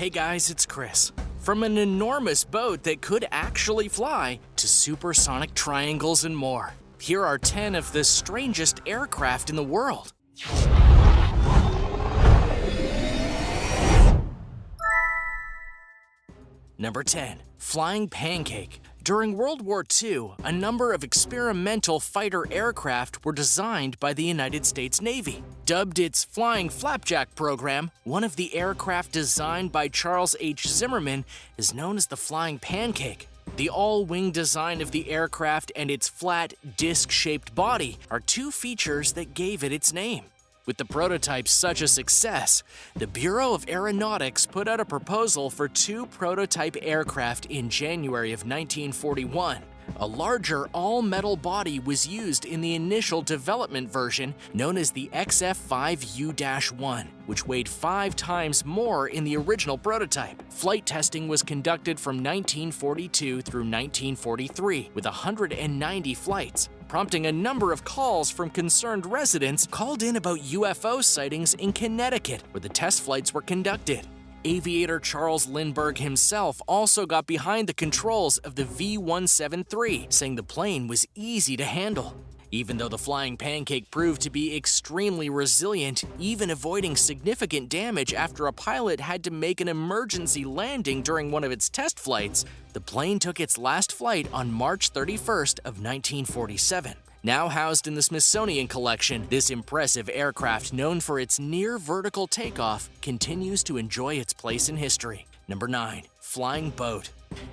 Hey guys, it's Chris. From an enormous boat that could actually fly to supersonic triangles and more, here are 10 of the strangest aircraft in the world. Number 10. Flying Pancake. During World War II, a number of experimental fighter aircraft were designed by the United States Navy. Dubbed its Flying Flapjack program, one of the aircraft designed by Charles H. Zimmerman is known as the Flying Pancake. The all-wing design of the aircraft and its flat, disc-shaped body are two features that gave it its name. With the prototype such a success, the Bureau of Aeronautics put out a proposal for two prototype aircraft in January of 1941. A larger all-metal body was used in the initial development version known as the XF-5U-1, which weighed 5 times more in the original prototype. Flight testing was conducted from 1942 through 1943 with 190 flights, prompting a number of calls from concerned residents called in about UFO sightings in Connecticut, where the test flights were conducted. Aviator Charles Lindbergh himself also got behind the controls of the V-173, saying the plane was easy to handle. Even though the Flying Pancake proved to be extremely resilient, even avoiding significant damage after a pilot had to make an emergency landing during one of its test flights, the plane took its last flight on March 31st of 1947. Now housed in the Smithsonian Collection, this impressive aircraft, known for its near-vertical takeoff, continues to enjoy its place in history. Number 9. Flying Boat.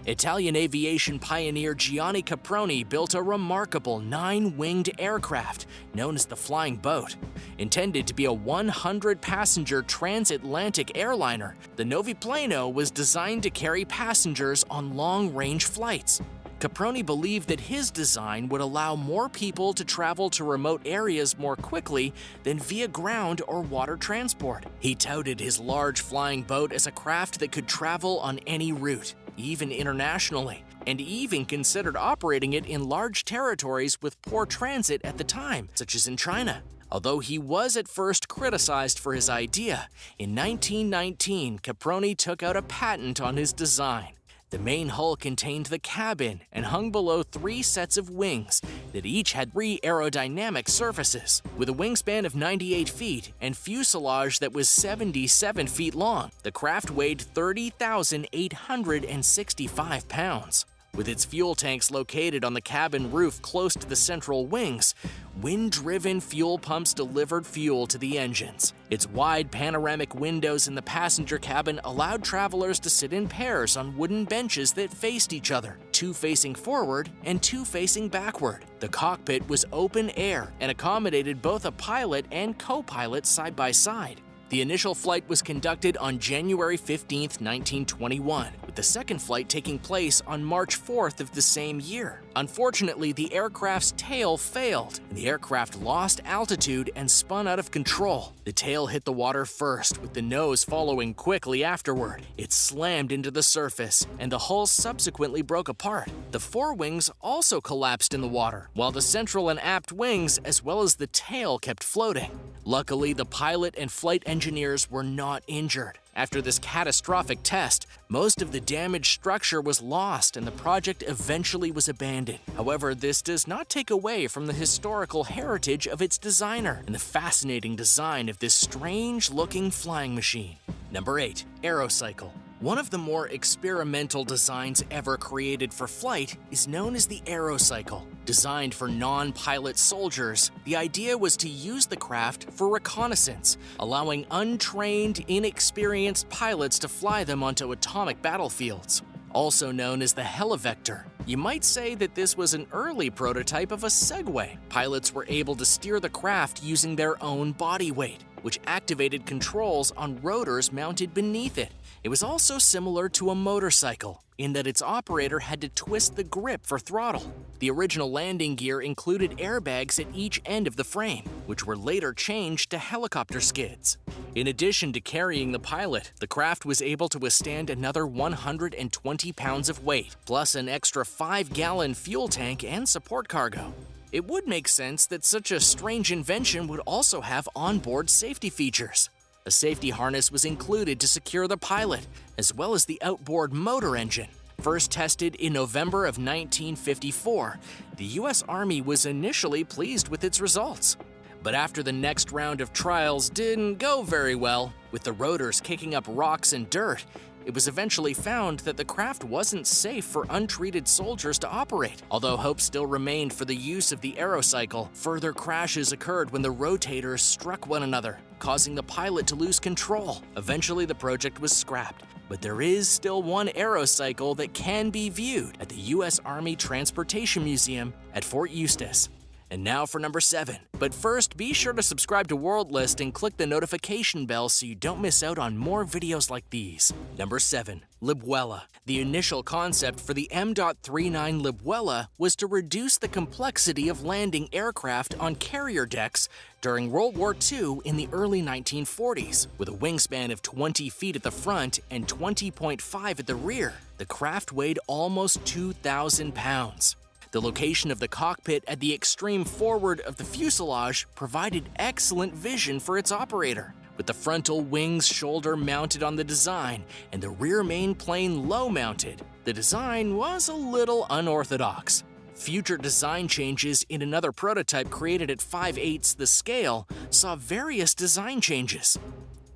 Italian aviation pioneer Gianni Caproni built a remarkable 9-winged aircraft known as the Flying Boat. Intended to be a 100-passenger transatlantic airliner, the Noviplano was designed to carry passengers on long-range flights. Caproni believed that his design would allow more people to travel to remote areas more quickly than via ground or water transport. He touted his large flying boat as a craft that could travel on any route, even internationally, and even considered operating it in large territories with poor transit at the time, such as in China. Although he was at first criticized for his idea, in 1919, Caproni took out a patent on his design. The main hull contained the cabin and hung below 3 sets of wings that each had 3 aerodynamic surfaces. With a wingspan of 98 feet and fuselage that was 77 feet long, the craft weighed 30,865 pounds. With its fuel tanks located on the cabin roof close to the central wings, wind-driven fuel pumps delivered fuel to the engines. Its wide panoramic windows in the passenger cabin allowed travelers to sit in pairs on wooden benches that faced each other, 2 facing forward and 2 facing backward. The cockpit was open air and accommodated both a pilot and co-pilot side by side. The initial flight was conducted on January 15, 1921, with the second flight taking place on March 4th of the same year. Unfortunately, the aircraft's tail failed, and the aircraft lost altitude and spun out of control. The tail hit the water first, with the nose following quickly afterward. It slammed into the surface, and the hull subsequently broke apart. The forewings also collapsed in the water, while the central and aft wings, as well as the tail, kept floating. Luckily, the pilot and flight engineers were not injured. After this catastrophic test, most of the damaged structure was lost and the project eventually was abandoned. However, this does not take away from the historical heritage of its designer and the fascinating design of this strange-looking flying machine. Number 8. Aerocycle. One of the more experimental designs ever created for flight is known as the Aerocycle. Designed for non-pilot soldiers, the idea was to use the craft for reconnaissance, allowing untrained, inexperienced pilots to fly them onto atomic battlefields. Also known as the Helivector, you might say that this was an early prototype of a Segway. Pilots were able to steer the craft using their own body weight, which activated controls on rotors mounted beneath it. It was also similar to a motorcycle, in that its operator had to twist the grip for throttle. The original landing gear included airbags at each end of the frame, which were later changed to helicopter skids. In addition to carrying the pilot, the craft was able to withstand another 120 pounds of weight, plus an extra 5-gallon fuel tank and support cargo. It would make sense that such a strange invention would also have onboard safety features. A safety harness was included to secure the pilot, as well as the outboard motor engine. First tested in November of 1954, the U.S. Army was initially pleased with its results. But after the next round of trials didn't go very well, with the rotors kicking up rocks and dirt, it was eventually found that the craft wasn't safe for untreated soldiers to operate. Although hope still remained for the use of the Aerocycle, further crashes occurred when the rotators struck one another, causing the pilot to lose control. Eventually, the project was scrapped, but there is still one Aerocycle that can be viewed at the U.S. Army Transportation Museum at Fort Eustis. And now for number 7. But first, be sure to subscribe to World List and click the notification bell so you don't miss out on more videos like these. Number 7. Libuela. The initial concept for the M.39 Libuela was to reduce the complexity of landing aircraft on carrier decks during World War II in the early 1940s. With a wingspan of 20 feet at the front and 20.5 at the rear, the craft weighed almost 2,000 pounds. The location of the cockpit at the extreme forward of the fuselage provided excellent vision for its operator. With the frontal wings shoulder mounted on the design and the rear main plane low mounted, the design was a little unorthodox. Future design changes in another prototype created at 5/8 the scale saw various design changes.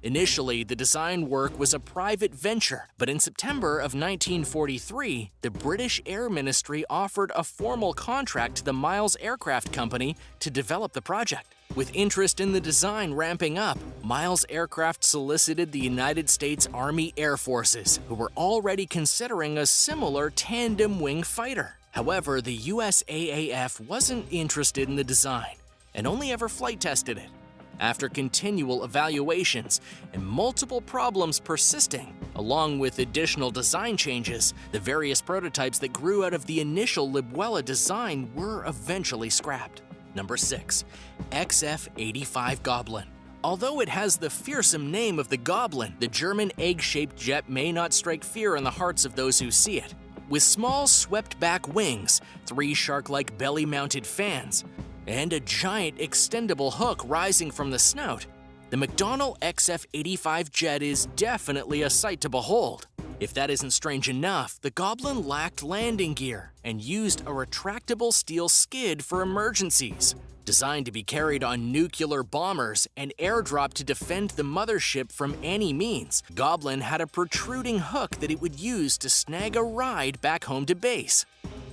Initially, the design work was a private venture, but in September of 1943, the British Air Ministry offered a formal contract to the Miles Aircraft Company to develop the project. With interest in the design ramping up, Miles Aircraft solicited the United States Army Air Forces, who were already considering a similar tandem-wing fighter. However, the USAAF wasn't interested in the design and only ever flight tested it. After continual evaluations and multiple problems persisting, along with additional design changes, the various prototypes that grew out of the initial Libuela design were eventually scrapped. Number 6. XF-85 Goblin. Although it has the fearsome name of the Goblin, the German egg-shaped jet may not strike fear in the hearts of those who see it. With small swept-back wings, 3 shark-like belly-mounted fans, and a giant extendable hook rising from the snout, the McDonnell XF-85 jet is definitely a sight to behold. If that isn't strange enough, the Goblin lacked landing gear and used a retractable steel skid for emergencies. Designed to be carried on nuclear bombers and airdropped to defend the mothership from any means, Goblin had a protruding hook that it would use to snag a ride back home to base.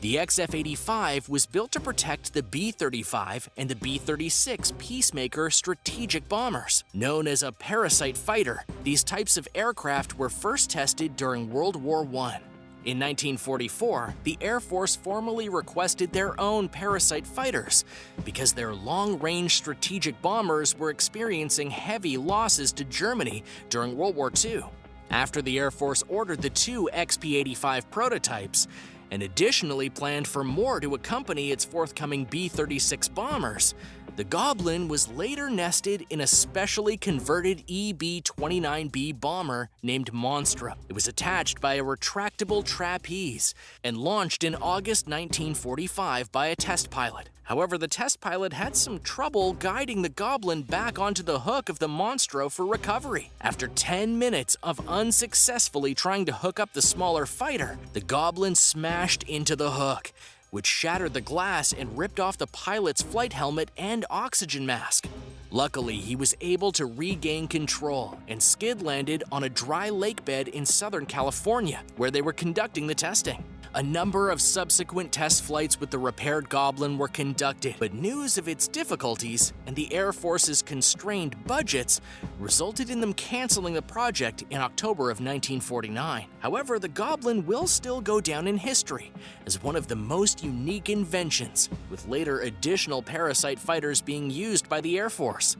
The XF-85 was built to protect the B-35 and the B-36 Peacemaker strategic bombers. Known as a parasite fighter, these types of aircraft were first tested during World War I. In 1944, the Air Force formally requested their own parasite fighters because their long-range strategic bombers were experiencing heavy losses to Germany during World War II. After the Air Force ordered the 2 XP-85 prototypes, and additionally planned for more to accompany its forthcoming B-36 bombers, the Goblin was later nested in a specially converted EB-29B bomber named Monstro. It was attached by a retractable trapeze and launched in August 1945 by a test pilot. However, the test pilot had some trouble guiding the Goblin back onto the hook of the Monstro for recovery. After 10 minutes of unsuccessfully trying to hook up the smaller fighter, the Goblin smashed into the hook, which shattered the glass and ripped off the pilot's flight helmet and oxygen mask. Luckily, he was able to regain control and skid landed on a dry lake bed in Southern California, where they were conducting the testing. A number of subsequent test flights with the repaired Goblin were conducted, but news of its difficulties and the Air Force's constrained budgets resulted in them canceling the project in October of 1949. However, the Goblin will still go down in history as one of the most unique inventions, with later additional parasite fighters being used by the Air Force.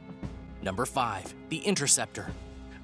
Number 5. The Interceptor.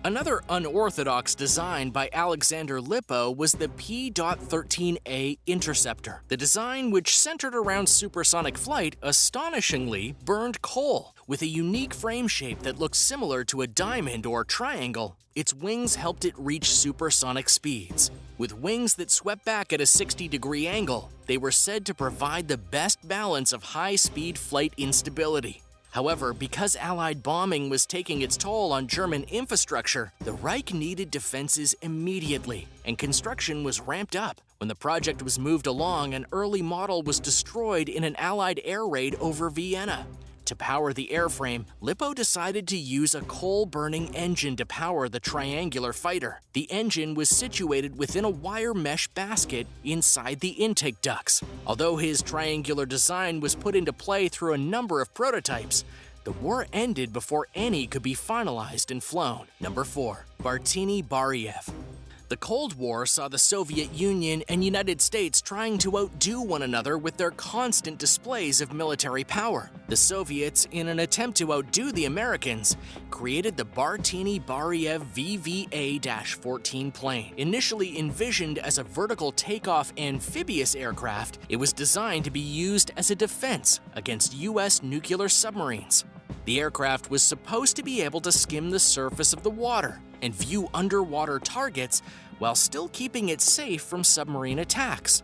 Another unorthodox design by Alexander Lippo was the P.13A Interceptor. The design, which centered around supersonic flight, astonishingly burned coal. With a unique frame shape that looked similar to a diamond or triangle, its wings helped it reach supersonic speeds. With wings that swept back at a 60-degree angle, they were said to provide the best balance of high-speed flight instability. However, because Allied bombing was taking its toll on German infrastructure, the Reich needed defenses immediately, and construction was ramped up. When the project was moved along, an early model was destroyed in an Allied air raid over Vienna. To power the airframe, Lippo decided to use a coal-burning engine to power the triangular fighter. The engine was situated within a wire mesh basket inside the intake ducts. Although his triangular design was put into play through a number of prototypes, the war ended before any could be finalized and flown. Number 4. Bartini Bariev. The Cold War saw the Soviet Union and United States trying to outdo one another with their constant displays of military power. The Soviets, in an attempt to outdo the Americans, created the Bartini Bariev VVA-14 plane. Initially envisioned as a vertical takeoff amphibious aircraft, it was designed to be used as a defense against U.S. nuclear submarines. The aircraft was supposed to be able to skim the surface of the water and view underwater targets while still keeping it safe from submarine attacks.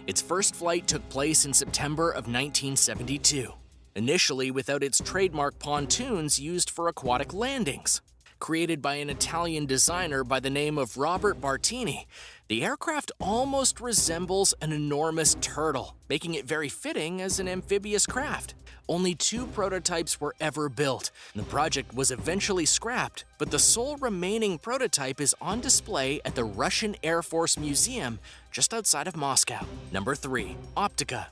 Its first flight took place in September of 1972, initially without its trademark pontoons used for aquatic landings. Created by an Italian designer by the name of Robert Bartini, the aircraft almost resembles an enormous turtle, making it very fitting as an amphibious craft. Only 2 prototypes were ever built. The project was eventually scrapped, but the sole remaining prototype is on display at the Russian Air Force Museum just outside of Moscow. Number 3. Optica.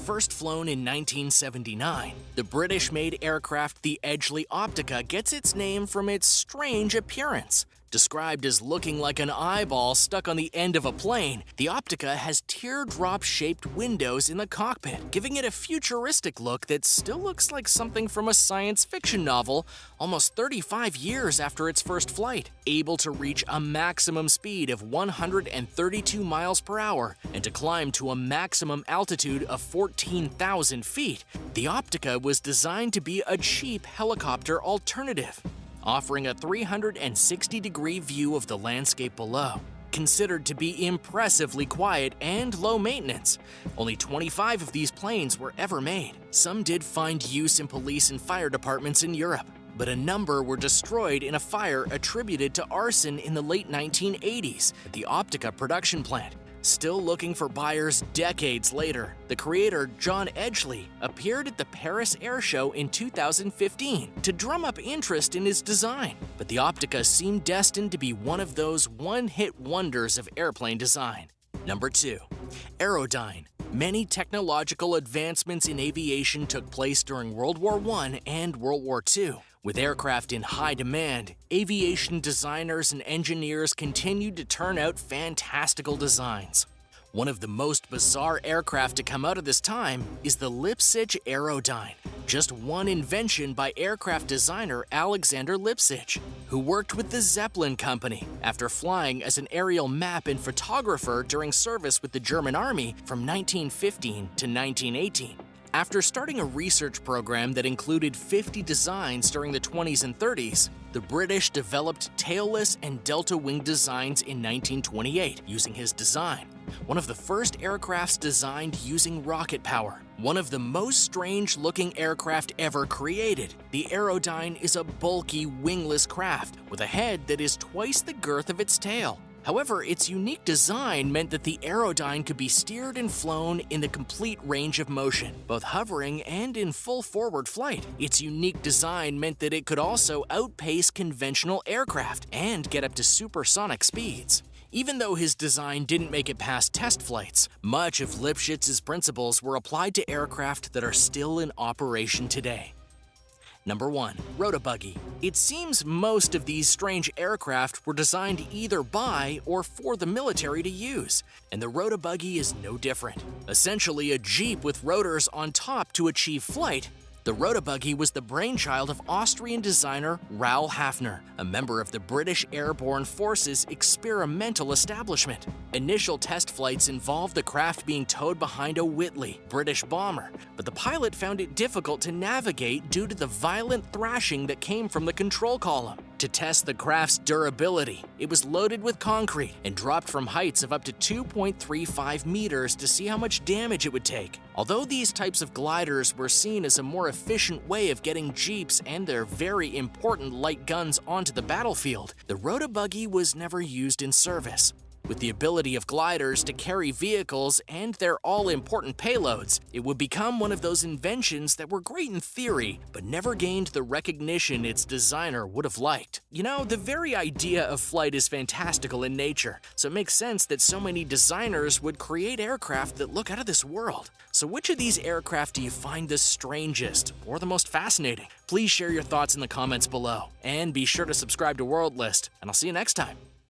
First flown in 1979, the British-made aircraft the Edgeley Optica gets its name from its strange appearance. Described as looking like an eyeball stuck on the end of a plane, the Optica has teardrop-shaped windows in the cockpit, giving it a futuristic look that still looks like something from a science fiction novel almost 35 years after its first flight. Able to reach a maximum speed of 132 miles per hour and to climb to a maximum altitude of 14,000 feet, the Optica was designed to be a cheap helicopter alternative, offering a 360-degree view of the landscape below. Considered to be impressively quiet and low maintenance, only 25 of these planes were ever made. Some did find use in police and fire departments in Europe, but a number were destroyed in a fire attributed to arson in the late 1980s at the Optica production plant. Still looking for buyers decades later, the creator, John Edgeley, appeared at the Paris Air Show in 2015 to drum up interest in his design. But the Optica seemed destined to be one of those one-hit wonders of airplane design. Number 2. Aerodyne. Many technological advancements in aviation took place during World War I and World War II. With aircraft in high demand, aviation designers and engineers continued to turn out fantastical designs. One of the most bizarre aircraft to come out of this time is the Lippisch Aerodyne, just one invention by aircraft designer Alexander Lippisch, who worked with the Zeppelin Company after flying as an aerial map and photographer during service with the German Army from 1915 to 1918. After starting a research program that included 50 designs during the 20s and 30s, the British developed tailless and delta-wing designs in 1928 using his design. One of the first aircrafts designed using rocket power. One of the most strange-looking aircraft ever created. The Aerodyne is a bulky, wingless craft with a head that is twice the girth of its tail. However, its unique design meant that the Aerodyne could be steered and flown in the complete range of motion, both hovering and in full forward flight. Its unique design meant that it could also outpace conventional aircraft and get up to supersonic speeds. Even though his design didn't make it past test flights, much of Lippisch's principles were applied to aircraft that are still in operation today. Number 1. Rotobuggy. It seems most of these strange aircraft were designed either by or for the military to use, and the Rotobuggy is no different. Essentially a jeep with rotors on top to achieve flight, the Rotobuggy was the brainchild of Austrian designer Raoul Hafner, a member of the British Airborne Forces experimental establishment. Initial test flights involved the craft being towed behind a Whitley, British bomber, but the pilot found it difficult to navigate due to the violent thrashing that came from the control column. To test the craft's durability, it was loaded with concrete and dropped from heights of up to 2.35 meters to see how much damage it would take. Although these types of gliders were seen as a more efficient way of getting jeeps and their very important light guns onto the battlefield, the rotobuggy was never used in service. With the ability of gliders to carry vehicles and their all-important payloads, it would become one of those inventions that were great in theory, but never gained the recognition its designer would have liked. You know, the very idea of flight is fantastical in nature, so it makes sense that so many designers would create aircraft that look out of this world. So which of these aircraft do you find the strangest or the most fascinating? Please share your thoughts in the comments below, and be sure to subscribe to World List, and I'll see you next time.